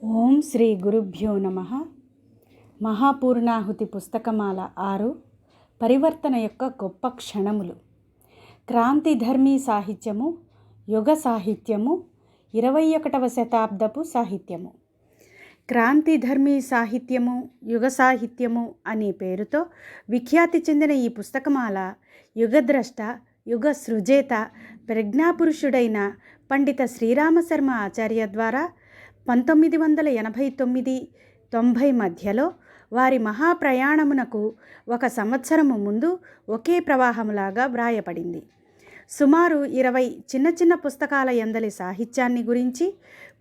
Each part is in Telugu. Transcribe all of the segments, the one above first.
ఓం శ్రీ గురుభ్యో నమః. మహాపూర్ణాహుతి పుస్తకమాల 6 పరివర్తన యొక్క గొప్ప క్షణములు. క్రాంతిధర్మీ సాహిత్యము, యుగ సాహిత్యము, 21వ శతాబ్దపు సాహిత్యము. క్రాంతిధర్మీ సాహిత్యము, యుగ సాహిత్యము అనే పేరుతో విఖ్యాతి చెందిన ఈ పుస్తకమాల యుగద్రష్ట, యుగ సృజేత, ప్రజ్ఞాపురుషుడైన పండిత శ్రీరామశర్మ ఆచార్య ద్వారా 1989-90 మధ్యలో వారి మహాప్రయాణమునకు 1 సంవత్సరము ముందు ఒకే ప్రవాహములాగా వ్రాయబడింది. సుమారు 20 చిన్న చిన్న పుస్తకాల యందలి సాహిత్యాన్ని గురించి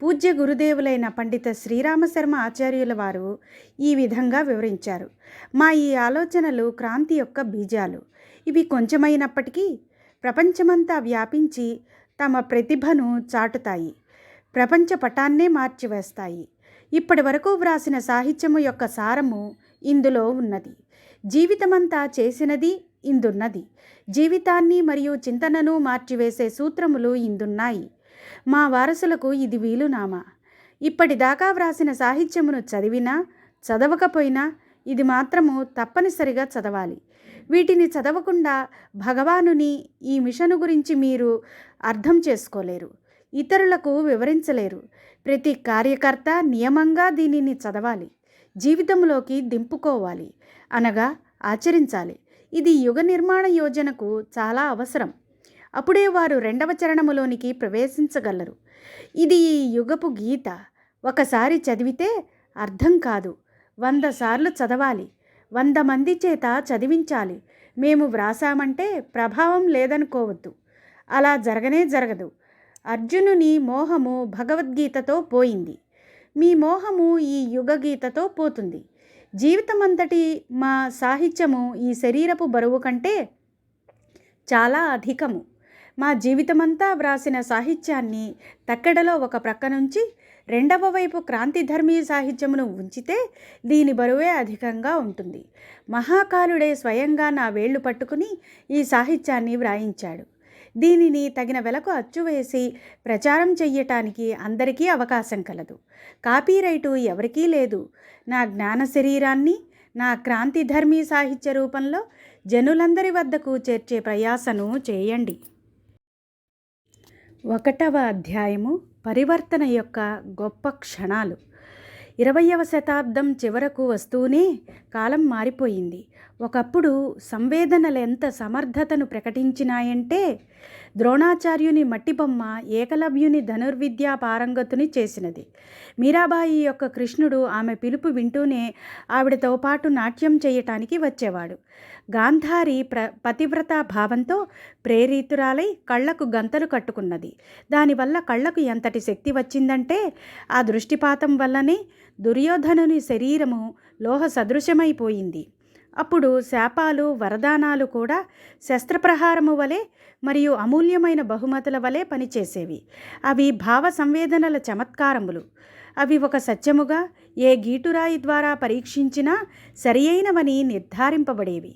పూజ్య గురుదేవులైన పండిత శ్రీరామశర్మ ఆచార్యుల వారు ఈ విధంగా వివరించారు. మా ఈ ఆలోచనలు క్రాంతి యొక్క బీజాలు. ఇవి కొంచెమైనప్పటికీ ప్రపంచమంతా వ్యాపించి తమ ప్రతిభను చాటుతాయి, ప్రపంచ పటాన్నే మార్చివేస్తాయి. ఇప్పటి వరకు వ్రాసిన సాహిత్యము యొక్క సారము ఇందులో ఉన్నది. జీవితమంతా చేసినది ఇందున్నది. జీవితాన్ని మరియు చింతనను మార్చివేసే సూత్రములు ఇందున్నాయి. మా వారసులకు ఇది వీలునామా. ఇప్పటిదాకా వ్రాసిన సాహిత్యమును చదివినా చదవకపోయినా ఇది మాత్రము తప్పనిసరిగా చదవాలి. వీటిని చదవకుండా భగవానుని ఈ మిషను గురించి మీరు అర్థం చేసుకోలేరు, ఇతరులకు వివరించలేరు. ప్రతి కార్యకర్త నియమంగా దీనిని చదవాలి, జీవితంలోకి దింపుకోవాలి, అనగా ఆచరించాలి. ఇది యుగ నిర్మాణ యోజనకు చాలా అవసరం. అప్పుడే వారు 2వ చరణములోనికి ప్రవేశించగలరు. ఇది ఈ యుగపు గీత. ఒకసారి చదివితే అర్థం కాదు, 100 సార్లు చదవాలి, 100 మంది చేత చదివించాలి. మేము వ్రాసామంటే ప్రభావం లేదనుకోవద్దు. అలా జరగనే జరగదు. అర్జునుని మోహము భగవద్గీతతో పోయింది. మీ మోహము ఈ యుగ గీతతో పోతుంది. జీవితమంతటి మా సాహిత్యము ఈ శరీరపు బరువు కంటే చాలా అధికము. మా జీవితమంతా వ్రాసిన సాహిత్యాన్ని తక్కెడలో ఒక ప్రక్క నుంచి 2వ వైపు క్రాంతిధర్మీ సాహిత్యమును ఉంచితే దీని బరువే అధికంగా ఉంటుంది. మహాకాలుడే స్వయంగా నా వేళ్లు పట్టుకుని ఈ సాహిత్యాన్ని వ్రాయించాడు. దీనిని తగిన వెలకు అచ్చువేసి ప్రచారం చెయ్యటానికి అందరికీ అవకాశం కలదు. కాపీరైటు ఎవరికీ లేదు. నా జ్ఞాన శరీరాన్ని నా క్రాంతిధర్మీ సాహిత్య రూపంలో జనులందరి వద్దకు చేర్చే ప్రయాసను చేయండి. 1వ అధ్యాయము పరివర్తన యొక్క గొప్ప క్షణాలు. 20వ శతాబ్దం చివరకు వస్తూనే కాలం మారిపోయింది. ఒకప్పుడు సంవేదనలు ఎంత సమర్థతను ప్రకటించినాయంటే ద్రోణాచార్యుని మట్టిబొమ్మ ఏకలవ్యుని ధనుర్విద్యా పారంగతుని చేసినది. మీరాబాయి యొక్క కృష్ణుడు ఆమె పిలుపు వింటూనే ఆవిడతో పాటు నాట్యం చేయటానికి వచ్చేవాడు. గాంధారి పతివ్రత భావంతో ప్రేరితురాలై కళ్లకు గంతలు కట్టుకున్నది. దానివల్ల కళ్లకు ఎంతటి శక్తి వచ్చిందంటే ఆ దృష్టిపాతం వల్లనే దుర్యోధనుని శరీరము లోహ సదృశమైపోయింది. అప్పుడు శాపాలు వరదానాలు కూడా శస్త్రప్రహారము వలె మరియు అమూల్యమైన బహుమతుల వలె పనిచేసేవి. అవి భావ సంవేదనల చమత్కారములు. అవి ఒక సత్యముగా ఏ గీటురాయి ద్వారా పరీక్షించినా సరి అయినవని నిర్ధారింపబడేవి.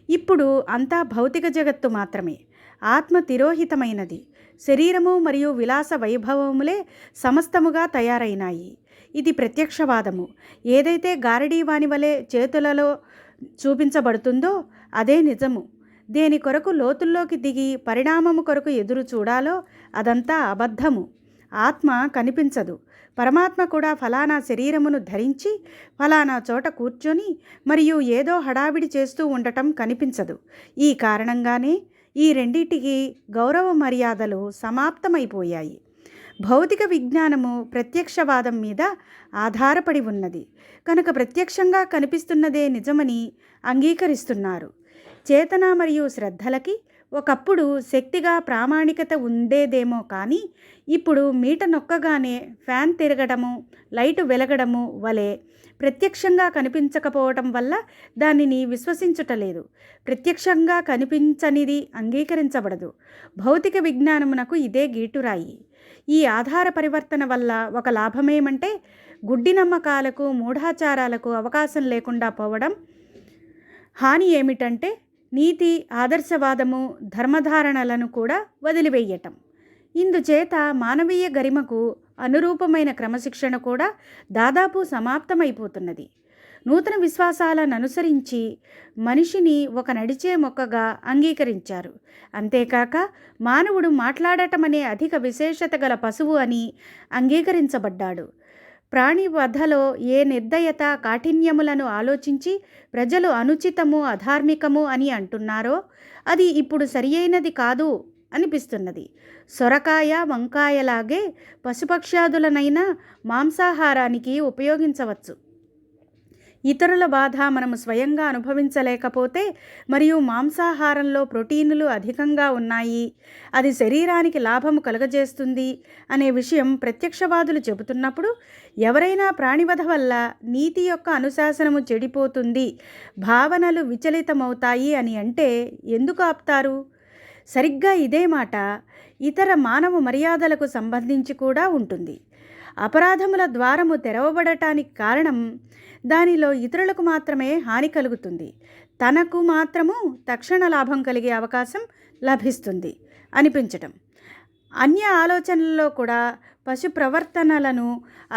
ఇప్పుడు అంతా భౌతిక జగత్తు మాత్రమే. ఆత్మ తిరోహితమైనది. శరీరము మరియు విలాస వైభవములే సమస్తముగా తయారైనాయి. ఇది ప్రత్యక్షవాదము. ఏదైతే గారడీవాని వలె చేతులలో చూపించబడుతుందో అదే నిజము. దేని కొరకు లోతుల్లోకి దిగి పరిణామము కొరకు ఎదురు చూడాలో అదంతా అబద్ధము. ఆత్మ కనిపించదు. పరమాత్మ కూడా ఫలానా శరీరమును ధరించి ఫలానా చోట కూర్చొని మరియు ఏదో హడావిడి చేస్తూ ఉండటం కనిపించదు. ఈ కారణంగానే ఈ రెండింటికి గౌరవ మర్యాదలు సమాప్తమైపోయాయి. భౌతిక విజ్ఞానము ప్రత్యక్షవాదం మీద ఆధారపడి ఉన్నది కనుక ప్రత్యక్షంగా కనిపిస్తున్నదే నిజమని అంగీకరిస్తున్నారు. చేతన మరియు శ్రద్ధలకి ఒకప్పుడు శక్తిగా ప్రామాణికత ఉండేదేమో కానీ ఇప్పుడు మీట నొక్కగానే ఫ్యాన్ తిరగడము, లైటు వెలగడము వలె ప్రత్యక్షంగా కనిపించకపోవటం వల్ల దానిని విశ్వసించుటలేదు. ప్రత్యక్షంగా కనిపించనిది అంగీకరించబడదు. భౌతిక విజ్ఞానమునకు ఇదే గీటురాయి. ఈ ఆధార పరివర్తన వల్ల ఒక లాభమేమంటే గుడ్డి నమ్మకాలకు, మూఢాచారాలకు అవకాశం లేకుండా పోవడం. హాని ఏమిటంటే నీతి, ఆదర్శవాదము, ధర్మధారణలను కూడా వదిలివేయటం. ఇందుచేత మానవీయ గరిమకు అనురూపమైన క్రమశిక్షణ కూడా దాదాపు సమాప్తమైపోతున్నది. నూతన విశ్వాసాలను అనుసరించి మనిషిని ఒక నడిచే మొక్కగా అంగీకరించారు. అంతేకాక మానవుడు మాట్లాడటం అనే అధిక విశేషత గల పశువు అని అంగీకరించబడ్డాడు. ప్రాణి వధలో ఏ నిర్దయత కాఠిన్యములను ఆలోచించి ప్రజలు అనుచితము అధార్మికము అని అంటున్నారో అది ఇప్పుడు సరియైనది కాదు అనిపిస్తున్నది. సొరకాయ వంకాయలాగే పశుపక్ష్యాదులనైనా మాంసాహారానికి ఉపయోగించవచ్చు. ఇతరుల బాధ మనము స్వయంగా అనుభవించలేకపోతే మరియు మాంసాహారంలో ప్రోటీనులు అధికంగా ఉన్నాయి, అది శరీరానికి లాభము కలుగజేస్తుంది అనే విషయం ప్రత్యక్షవాదులు చెబుతున్నప్పుడు ఎవరైనా ప్రాణివధ వల్ల నీతి యొక్క అనుశాసనము చెడిపోతుంది, భావనలు విచలితమవుతాయి అని అంటే ఎందుకు ఆపుతారు? సరిగ్గా ఇదే మాట ఇతర మానవ మర్యాదలకు సంబంధించి కూడా ఉంటుంది. అపరాధముల ద్వారము తెరవబడటానికి కారణం దానిలో ఇతరులకు మాత్రమే హాని కలుగుతుంది, తనకు మాత్రము తక్షణ లాభం కలిగే అవకాశం లభిస్తుంది అనిపించటం. అన్య ఆలోచనలలో కూడా పశు ప్రవర్తనలను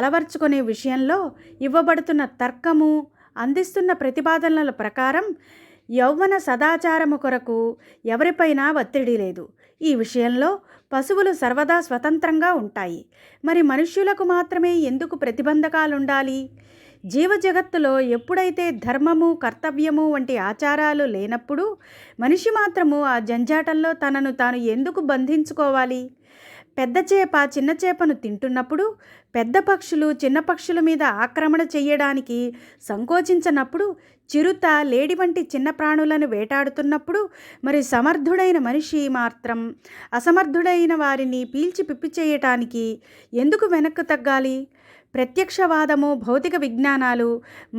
అలవర్చుకునే విషయంలో ఇవ్వబడుతున్న తర్కము, అందిస్తున్న ప్రతిపాదనల ప్రకారం యౌవన సదాచారము కొరకు ఎవరిపైనా ఒత్తిడి లేదు. ఈ విషయంలో పశువులు సర్వదా స్వతంత్రంగా ఉంటాయి. మరి మనుష్యులకు మాత్రమే ఎందుకు ప్రతిబంధకాలుండాలి? జీవజగత్తులో ఎప్పుడైతే ధర్మము, కర్తవ్యము వంటి ఆచారాలు లేనప్పుడు మనిషి మాత్రము ఆ జంజాటంలో తనను తాను ఎందుకు బంధించుకోవాలి? పెద్ద చేప చిన్న చేపను తింటున్నప్పుడు, పెద్ద పక్షులు చిన్న పక్షుల మీద ఆక్రమణ చెయ్యడానికి సంకోచించినప్పుడు, చిరుత లేడి వంటి చిన్న ప్రాణులను వేటాడుతున్నప్పుడు మరి సమర్థుడైన మనిషి మాత్రం అసమర్థుడైన వారిని పీల్చి పిప్పి చేయటానికి ఎందుకు వెనక్కు తగ్గాలి? ప్రత్యక్షవాదము, భౌతిక విజ్ఞానాలు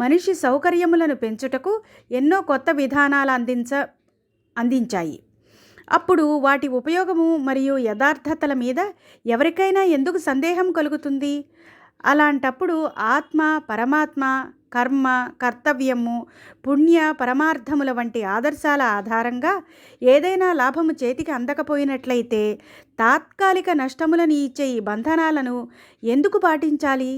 మనిషి సౌకర్యములను పెంచుటకు ఎన్నో కొత్త విధానాలు అందించాయి. అప్పుడు వాటి ఉపయోగము మరియు యథార్థతల మీద ఎవరికైనా ఎందుకు సందేహం కలుగుతుంది? అలాంటప్పుడు ఆత్మ, పరమాత్మ, కర్మ, కర్తవ్యము, పుణ్య, పరమార్థముల వంటి ఆదర్శాల ఆధారంగా ఏదైనా లాభము చేతికి అందకపోయినట్లయితే తాత్కాలిక నష్టములను ఇచ్చే ఈ బంధనాలను ఎందుకు పాటించాలి?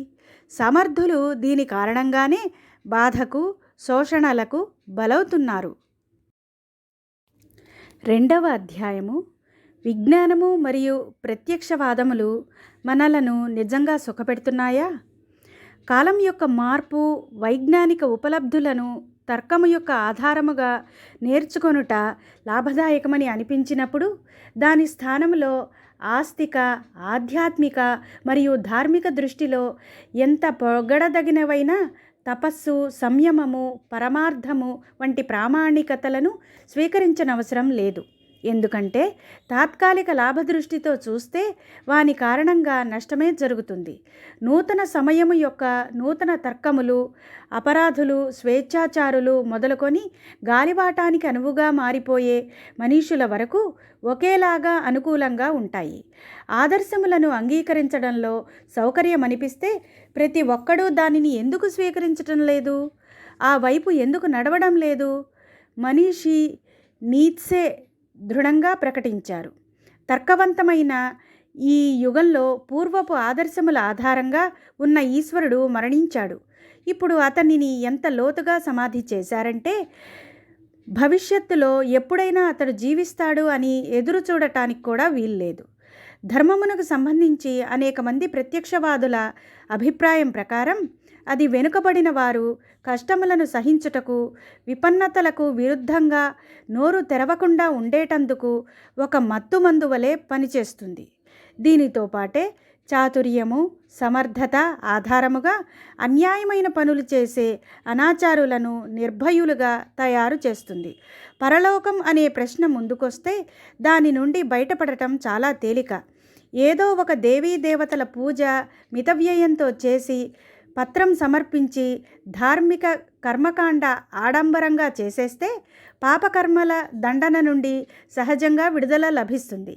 సమర్థులు దీని కారణంగానే బాధకు, శోషణలకు బలవుతున్నారు. 2వ అధ్యాయము విజ్ఞానము మరియు ప్రత్యక్షవాదములు మనలను నిజంగా సుఖపెడుతున్నాయా? కాలం యొక్క మార్పు, వైజ్ఞానిక ఉపలబ్ధులను తర్కము యొక్క ఆధారముగా నేర్చుకొనుట లాభదాయకమని అనిపించినప్పుడు దాని స్థానంలో ఆస్తిక, ఆధ్యాత్మిక మరియు ధార్మిక దృష్టిలో ఎంత పొగడదగినవైనా తపస్సు, సంయమము, పరమార్థము వంటి ప్రామాణికతలను స్వీకరించనవసరం లేదు. ఎందుకంటే తాత్కాలిక లాభదృష్టితో చూస్తే వాని కారణంగా నష్టమే జరుగుతుంది. నూతన సమయము యొక్క నూతన తర్కములు, అపరాధులు, స్వేచ్ఛాచారులు మొదలుకొని గాలివాటానికి అనువుగా మారిపోయే మనీషుల వరకు ఒకేలాగా అనుకూలంగా ఉంటాయి. ఆదర్శములను అంగీకరించడంలో సౌకర్యం అనిపిస్తే ప్రతి ఒక్కడూ దానిని ఎందుకు స్వీకరించటం లేదు? ఆ వైపు ఎందుకు నడవడం లేదు? మనీషి నీత్సే దృఢంగా ప్రకటించారు. తర్కవంతమైన ఈ యుగంలో పూర్వపు ఆదర్శముల ఆధారంగా ఉన్న ఈశ్వరుడు మరణించాడు. ఇప్పుడు అతనిని ఎంత లోతుగా సమాధి చేశారంటే భవిష్యత్తులో ఎప్పుడైనా అతడు జీవిస్తాడు అని ఎదురు చూడటానికి కూడా వీల్లేదు. ధర్మమునకు సంబంధించి అనేక మంది ప్రత్యక్షవాదుల అభిప్రాయం ప్రకారం అది వెనుకబడిన వారు కష్టములను సహించుటకు, విపన్నతలకు విరుద్ధంగా నోరు తెరవకుండా ఉండేటందుకు ఒక మత్తుమందు వలె పనిచేస్తుంది. దీనితో పాటే చాతుర్యము, సమర్థత ఆధారముగా అన్యాయమైన పనులు చేసే అనాచారులను నిర్భయులుగా తయారు చేస్తుంది. పరలోకం అనే ప్రశ్న ముందుకొస్తే దాని నుండి బయటపడటం చాలా తేలిక. ఏదో ఒక దేవీ దేవతల పూజ మితవ్యయంతో చేసి పత్రం సమర్పించి ధార్మిక కర్మకాండ ఆడంబరంగా చేసేస్తే పాపకర్మల దండన నుండి సహజంగా విడుదల లభిస్తుంది.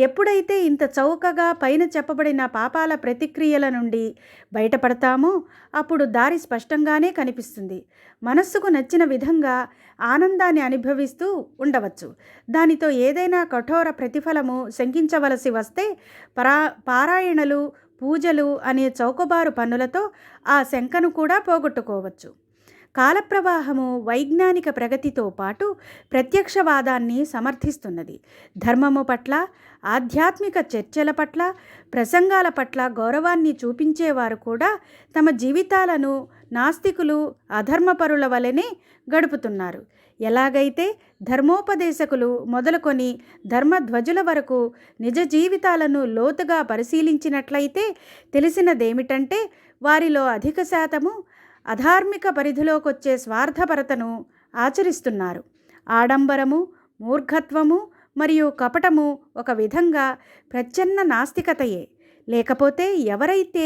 ఎప్పుడైతే ఇంత చౌకగా పైన చెప్పబడిన పాపాల ప్రతిక్రియల నుండి బయటపడతామో అప్పుడు దారి స్పష్టంగానే కనిపిస్తుంది. మనస్సుకు నచ్చిన విధంగా ఆనందాన్ని అనుభవిస్తూ ఉండవచ్చు. దానితో ఏదైనా కఠోర ప్రతిఫలము శంకించవలసి వస్తే పారాయణలు, పూజలు అనే చౌకబారు పనులతో ఆ శంకను కూడా పోగొట్టుకోవచ్చు. కాలప్రవాహము వైజ్ఞానిక ప్రగతితో పాటు ప్రత్యక్షవాదాన్ని సమర్థిస్తున్నది. ధర్మము పట్ల, ఆధ్యాత్మిక చర్చల పట్ల, ప్రసంగాల పట్ల గౌరవాన్ని చూపించేవారు కూడా తమ జీవితాలను నాస్తికులు, అధర్మపరుల వలెనే గడుపుతున్నారు. ఎలాగైతే ధర్మోపదేశకులు మొదలుకొని ధర్మధ్వజుల వరకు నిజ జీవితాలను లోతుగా పరిశీలించినట్లయితే తెలిసినదేమిటంటే వారిలో అధిక శాతము అధార్మిక పరిధిలోకొచ్చే స్వార్థపరతను ఆచరిస్తున్నారు. ఆడంబరము, మూర్ఘత్వము మరియు కపటము ఒక విధంగా ప్రచ్ఛన్న నాస్తికతయే. లేకపోతే ఎవరైతే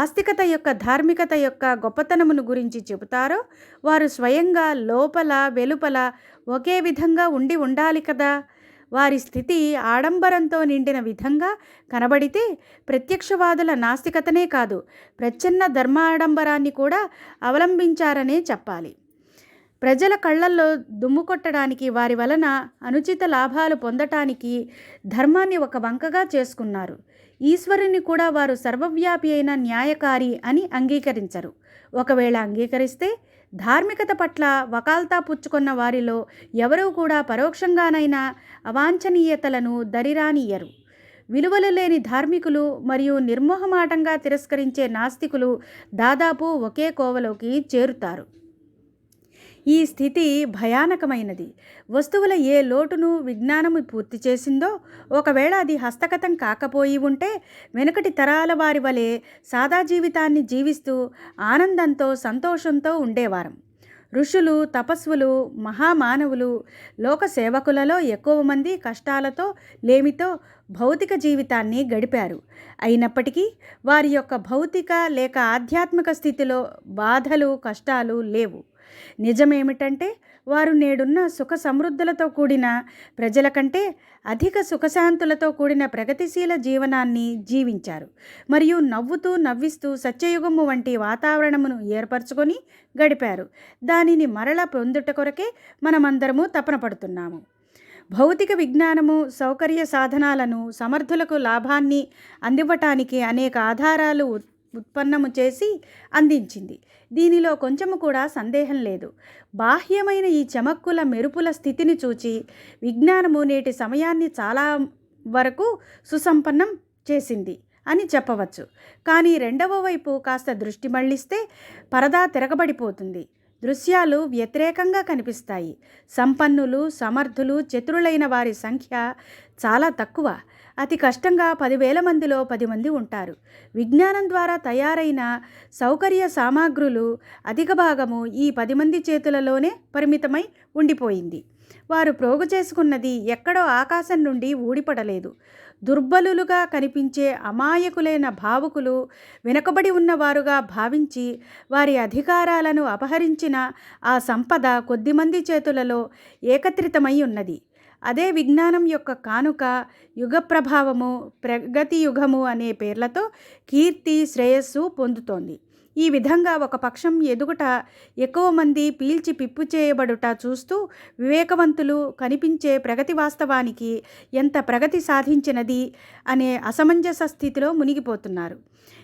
ఆస్తికత యొక్క ధార్మికత యొక్క గొప్పతనమును గురించి చెబుతారో వారు స్వయంగా లోపల వెలుపల ఒకే విధంగా ఉండాలి కదా. వారి స్థితి ఆడంబరంతో నిండిన విధంగా కనబడితే ప్రత్యక్షవాదుల నాస్తికతనే కాదు, ప్రచ్ఛన్న ధర్మాడంబరాన్ని కూడా అవలంబించారనే చెప్పాలి. ప్రజల కళ్ళల్లో దుమ్ము కొట్టడానికి, వారి వలన అనుచిత లాభాలు పొందటానికి ధర్మాన్ని ఒక వంకగా చేసుకున్నారు. ఈశ్వరుని కూడా వారు సర్వవ్యాపి అయిన న్యాయకారి అని అంగీకరించరు. ఒకవేళ అంగీకరిస్తే ధార్మికత పట్ల వకాల్తా పుచ్చుకున్న వారిలో ఎవరూ కూడా పరోక్షంగానైనా అవాంఛనీయతలను దరిరానియ్యరు. విలువలు లేని ధార్మికులు మరియు నిర్మోహమాటంగా తిరస్కరించే నాస్తికులు దాదాపు ఒకే కోవలోకి చేరుతారు. ఈ స్థితి భయానకమైనది. వస్తువుల ఏ లోటును విజ్ఞానము పూర్తి చేసిందో, ఒకవేళ అది హస్తగతం కాకపోయి ఉంటే వెనుకటి తరాల వారి వలె సాదా జీవితాన్ని జీవిస్తూ ఆనందంతో సంతోషంతో ఉండేవారం. ఋషులు, తపస్వులు, మహామానవులు, లోక సేవకులలో ఎక్కువ మంది కష్టాలతో, లేమితో భౌతిక జీవితాన్ని గడిపారు. అయినప్పటికీ వారి యొక్క భౌతిక లేక ఆధ్యాత్మిక స్థితిలో బాధలు, కష్టాలు లేవు. నిజమేమిటంటే వారు నేడున్న సుఖ సమృద్ధులతో కూడిన ప్రజల కంటే అధిక సుఖశాంతులతో కూడిన ప్రగతిశీల జీవనాన్ని జీవించారు మరియు నవ్వుతూ నవ్విస్తూ సత్యయుగము వంటి వాతావరణమును ఏర్పరచుకొని గడిపారు. దానిని మరల పొందుట కొరకే మనమందరము తపన పడుతున్నాము. భౌతిక విజ్ఞానము సౌకర్య సాధనాలను సమర్థులకు లాభాన్ని అందివ్వటానికి అనేక ఆధారాలు ఉత్పన్నము చేసి అందించింది. దీనిలో కొంచెము కూడా సందేహం లేదు. బాహ్యమైన ఈ చమక్కుల మెరుపుల స్థితిని చూచి విజ్ఞానము నేటి సమయాన్ని చాలా వరకు సుసంపన్నం చేసింది అని చెప్పవచ్చు. కానీ రెండవ వైపు కాస్త దృష్టి మళ్లిస్తే పరదా తిరగబడిపోతుంది. దృశ్యాలు వ్యతిరేకంగా కనిపిస్తాయి. సంపన్నులు, సమర్థులు, చతురులైన వారి సంఖ్య చాలా తక్కువ. అతి కష్టంగా 10,000 మందిలో 10 మంది ఉంటారు. విజ్ఞానం ద్వారా తయారైన సౌకర్య సామాగ్రులు అధిక భాగము ఈ 10 మంది చేతులలోనే పరిమితమై ఉండిపోయింది. వారు ప్రోగు చేసుకున్నది ఎక్కడో ఆకాశం నుండి ఊడిపడలేదు. దుర్బలులుగా కనిపించే అమాయకులైన భావుకులు వెనుకబడి ఉన్నవారుగా భావించి వారి అధికారాలను అపహరించిన ఆ సంపద కొద్దిమంది చేతులలో ఏకత్రితమై ఉన్నది. అదే విజ్ఞానం యొక్క కానుక యుగ ప్రభావము, ప్రగతి యుగము అనే పేర్లతో కీర్తి, శ్రేయస్సు పొందుతోంది. ఈ విధంగా ఒక పక్షం ఎదుగుట, ఎక్కువ మంది పీల్చి పిప్పు చేయబడుట చూస్తూ వివేకవంతులు కనిపించే ప్రగతి వాస్తవానికి ఎంత ప్రగతి సాధించినది అనే అసమంజస స్థితిలో మునిగిపోతున్నారు.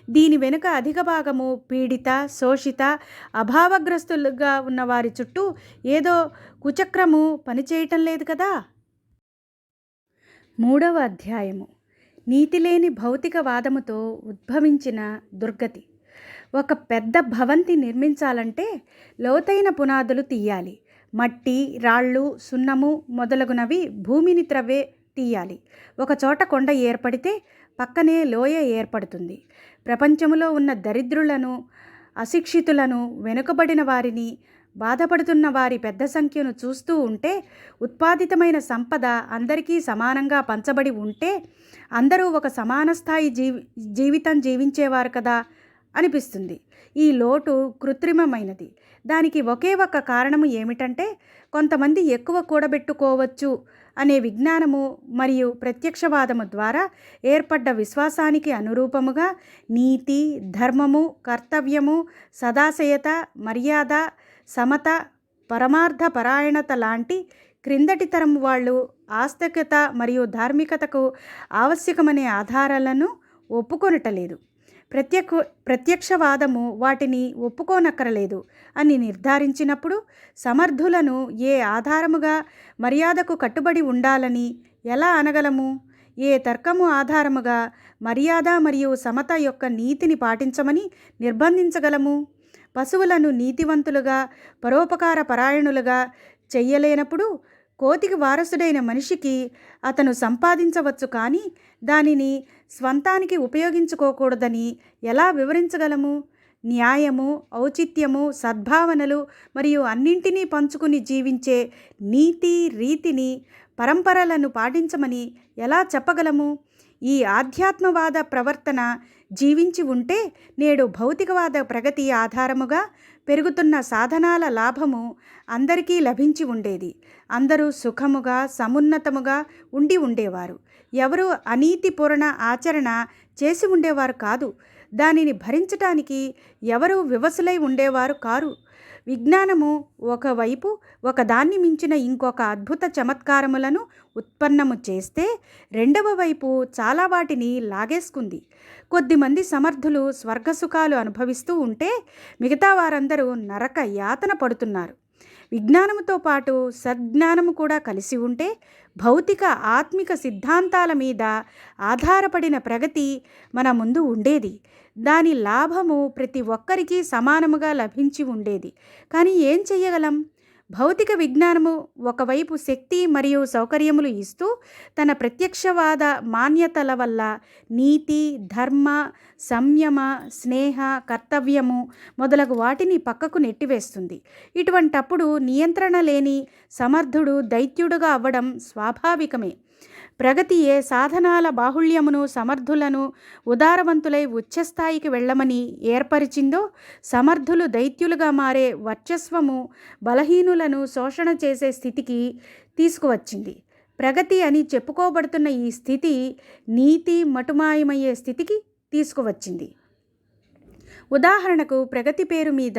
దీని వెనుక అధిక భాగము పీడిత, శోషిత, అభావగ్రస్తులుగా ఉన్న వారి చుట్టూ ఏదో కుచక్రము పనిచేయటం లేదు కదా. 3వ అధ్యాయము నీతిలేని భౌతికవాదముతో ఉద్భవించిన దుర్గతి. ఒక పెద్ద భవంతి నిర్మించాలంటే లోతైన పునాదులు తీయాలి. మట్టి, రాళ్ళు, సున్నము మొదలగునవి భూమిని తీయాలి. ఒక చోట కొండ ఏర్పడితే పక్కనే లోయ ఏర్పడుతుంది. ప్రపంచములో ఉన్న దరిద్రులను, అశిక్షితులను, వెనుకబడిన వారిని, బాధపడుతున్న వారి పెద్ద సంఖ్యను చూస్తూ ఉంటే, ఉత్పాదితమైన సంపద అందరికీ సమానంగా పంచబడి ఉంటే అందరూ ఒక సమాన స్థాయి జీవితం జీవించేవారు కదా అనిపిస్తుంది. ఈ లోటు కృత్రిమమైనది. దానికి ఒకే ఒక కారణము ఏమిటంటే కొంతమంది ఎక్కువ కూడబెట్టుకోవచ్చు అనే విజ్ఞానము మరియు ప్రత్యక్షవాదము ద్వారా ఏర్పడ్డ విశ్వాసానికి అనురూపముగా నీతి, ధర్మము, కర్తవ్యము, సదాశయత, మర్యాద, సమత, పరమార్థ పరాయణత లాంటి క్రిందటి తరం వాళ్ళు ఆస్తికత మరియు ధార్మికతకు ఆవశ్యకమనే ఆధారాలను ఒప్పుకొనటలేదు. ప్రత్యక్షవాదము వాటిని ఒప్పుకోనక్కరలేదు అని నిర్ధారించినప్పుడు సమర్థులను ఏ ఆధారముగా మర్యాదకు కట్టుబడి ఉండాలని ఎలా అనగలము? ఏ తర్కము ఆధారముగా మర్యాద మరియు సమత యొక్క నీతిని పాటించమని నిర్బంధించగలము? పశువులను నీతివంతులుగా పరోపకార పరాయణులుగా చెయ్యలేనప్పుడు కోతికి వారసుడైన మనిషికి అతను సంపాదించవచ్చు కానీ దానిని స్వంతానికి ఉపయోగించుకోకూడదని ఎలా వివరించగలము? న్యాయము, ఔచిత్యము, సద్భావనలు మరియు అన్నింటినీ పంచుకుని జీవించే నీతి రీతిని పరంపరలను పాటించమని ఎలా చెప్పగలము? ఈ ఆధ్యాత్మవాద ప్రవర్తన జీవించి ఉంటే నేడు భౌతికవాద ప్రగతి ఆధారముగా పెరుగుతున్న సాధనాల లాభము అందరికీ లభించి ఉండేది. అందరూ సుఖముగా సమున్నతముగా ఉండేవారు. ఎవరూ అనీతిపూర్ణ ఆచరణ చేసి ఉండేవారు కాదు. దానిని భరించటానికి ఎవరూ వివసులై ఉండేవారు కారు. విజ్ఞానము ఒకవైపు ఒకదాన్ని మించిన ఇంకొక అద్భుత చమత్కారములను ఉత్పన్నము చేస్తే రెండవ వైపు చాలా వాటిని లాగేసుకుంది. కొద్దిమంది సమర్థులు స్వర్గసుఖాలు అనుభవిస్తూ ఉంటే మిగతా వారందరూ నరక యాతన పడుతున్నారు. విజ్ఞానముతో పాటు సద్జ్ఞానము కూడా కలిసి ఉంటే భౌతిక ఆత్మిక సిద్ధాంతాల మీద ఆధారపడిన ప్రగతి మన ముందు ఉండేది. దాని లాభము ప్రతి ఒక్కరికి సమానముగా లభించి ఉండేది. కానీ ఏం చెయ్యగలం? భౌతిక విజ్ఞానము ఒకవైపు శక్తి మరియు సౌకర్యములు ఇస్తూ తన ప్రత్యక్షవాద మాన్యతల వల్ల నీతి, ధర్మ, సంయమ, స్నేహ, కర్తవ్యము మొదలగు వాటిని పక్కకు నెట్టివేస్తుంది. ఇటువంటప్పుడు నియంత్రణ లేని సమర్థుడు దైత్యుడుగా అవ్వడం స్వాభావికమే. ప్రగతియే సాధనాల బాహుళ్యమును సమర్థులను ఉదారవంతులై ఉచ్చస్థాయికి వెళ్ళమని ఏర్పరిచిందో, సమర్థులు దైత్యులుగా మారే వర్చస్వము బలహీనులను శోషణ చేసే స్థితికి తీసుకువచ్చింది. ప్రగతి అని చెప్పుకోబడుతున్న ఈ స్థితి నీతి మటుమాయమయ్యే స్థితికి తీసుకువచ్చింది. ఉదాహరణకు ప్రగతి పేరు మీద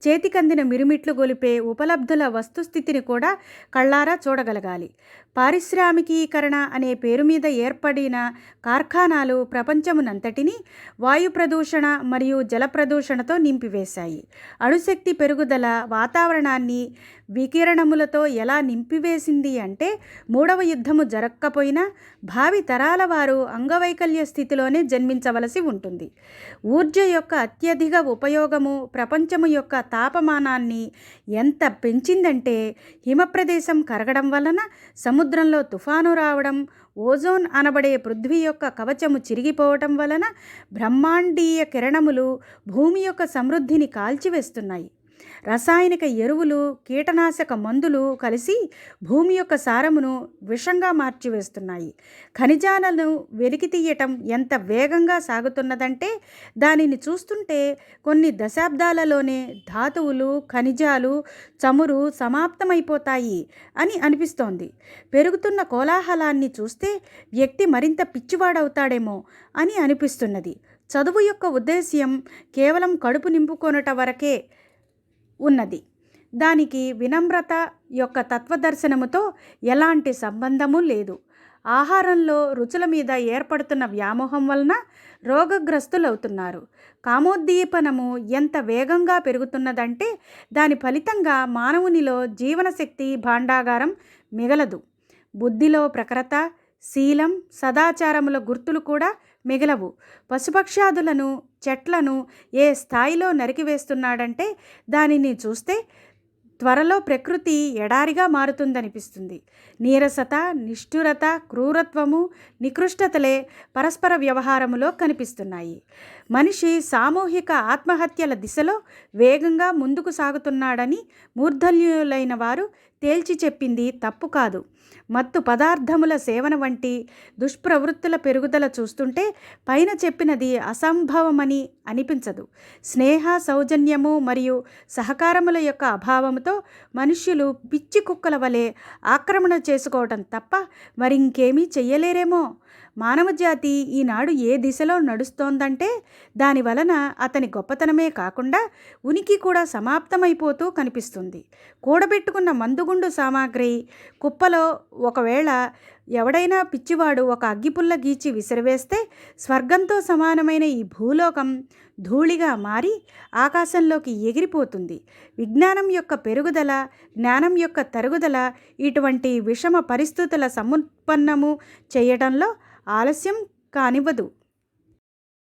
చేతికందిన మిరుమిట్లు గొలిపే ఉపలబ్ధుల వస్తుస్థితిని కూడా కళ్ళారా చూడగలగాలి. పారిశ్రామికీకరణ అనే పేరు మీద ఏర్పడిన కార్ఖానాలు ప్రపంచమునంతటినీ వాయు ప్రదూషణ మరియు జల ప్రదూషణతో నింపివేశాయి. అణుశక్తి పెరుగుదల వాతావరణాన్ని వికిరణములతో ఎలా నింపివేసింది అంటే మూడవ యుద్ధము జరగకపోయినా భావి తరాల వారు అంగవైకల్య స్థితిలోనే జన్మించవలసి ఉంటుంది. ఊర్జ యొక్క అత్యధిక ఉపయోగము ప్రపంచము యొక్క తాపమానాన్ని ఎంత పెంచిందంటే హిమప్రదేశం కరగడం వలన సముద్రంలో తుఫాను రావడం, ఓజోన్ అనబడే పృథ్వీ యొక్క కవచము చిరిగిపోవటం వలన బ్రహ్మాండీయ కిరణములు భూమి యొక్క సమృద్ధిని కాల్చివేస్తున్నాయి. రసాయనిక ఎరువులు, కీటనాశక మందులు కలిసి భూమి యొక్క సారమును విషంగా మార్చివేస్తున్నాయి. ఖనిజాలను వెలికి తీయటం ఎంత వేగంగా సాగుతున్నదంటే దానిని చూస్తుంటే కొన్ని దశాబ్దాలలోనే ధాతువులు, ఖనిజాలు, చమురు సమాప్తమైపోతాయి అని అనిపిస్తోంది. పెరుగుతున్న కోలాహలాన్ని చూస్తే వ్యక్తి మరింత పిచ్చివాడవుతాడేమో అని అనిపిస్తున్నది. చదువు యొక్క ఉద్దేశ్యం కేవలం కడుపు నింపుకొనుట వరకే ఉన్నది. దానికి వినమ్రత యొక్క తత్వదర్శనముతో ఎలాంటి సంబంధము లేదు. ఆహారంలో రుచుల మీద ఏర్పడుతున్న వ్యామోహం వలన రోగగ్రస్తులవుతున్నారు. కామోద్దీపనము ఎంత వేగంగా పెరుగుతున్నదంటే దాని ఫలితంగా మానవునిలో జీవనశక్తి భాండాగారం మిగలదు. బుద్ధిలో ప్రఖరత, శీలం, సదాచారముల గుర్తులు కూడా మిగలవు. పశుపక్ష్యాదులను, చెట్లను ఏ స్థాయిలో నరికివేస్తున్నాడంటే దానిని చూస్తే త్వరలో ప్రకృతి ఎడారిగా మారుతుందనిపిస్తుంది. నీరసత, నిష్ఠురత, క్రూరత్వము, నికృష్టతలే పరస్పర వ్యవహారములో కనిపిస్తున్నాయి. మనిషి సామూహిక ఆత్మహత్యల దిశలో వేగంగా ముందుకు సాగుతున్నాడని మూర్ధన్యులైన వారు తేల్చి చెప్పింది తప్పు కాదు. మత్తు పదార్థముల సేవన వంటి దుష్ప్రవృత్తుల పెరుగుదల చూస్తుంటే పైన చెప్పినది అసంభవమని అనిపించదు. స్నేహ, సౌజన్యము మరియు సహకారముల యొక్క అభావముతో మనుష్యులు పిచ్చి కుక్కల వలె ఆక్రమణ చేసుకోవటం తప్ప మరింకేమీ చెయ్యలేరేమో. మానవజాతి ఈనాడు ఏ దిశలో నడుస్తోందంటే దాని వలన అతని గొప్పతనమే కాకుండా ఉనికి కూడా సమాప్తమైపోతూ కనిపిస్తుంది. కూడబెట్టుకున్న మందుగుండు సామాగ్రి కుప్పలో ఒకవేళ ఎవడైనా పిచ్చివాడు ఒక అగ్గిపుల్ల గీచి విసిరివేస్తే స్వర్గంతో సమానమైన ఈ భూలోకం ధూళిగా మారి ఆకాశంలోకి ఎగిరిపోతుంది. విజ్ఞానం యొక్క పెరుగుదల, జ్ఞానం యొక్క తరుగుదల ఇటువంటి విషమ పరిస్థితుల సముత్పన్నము చేయడంలో ఆలస్యం కానివ్వదు.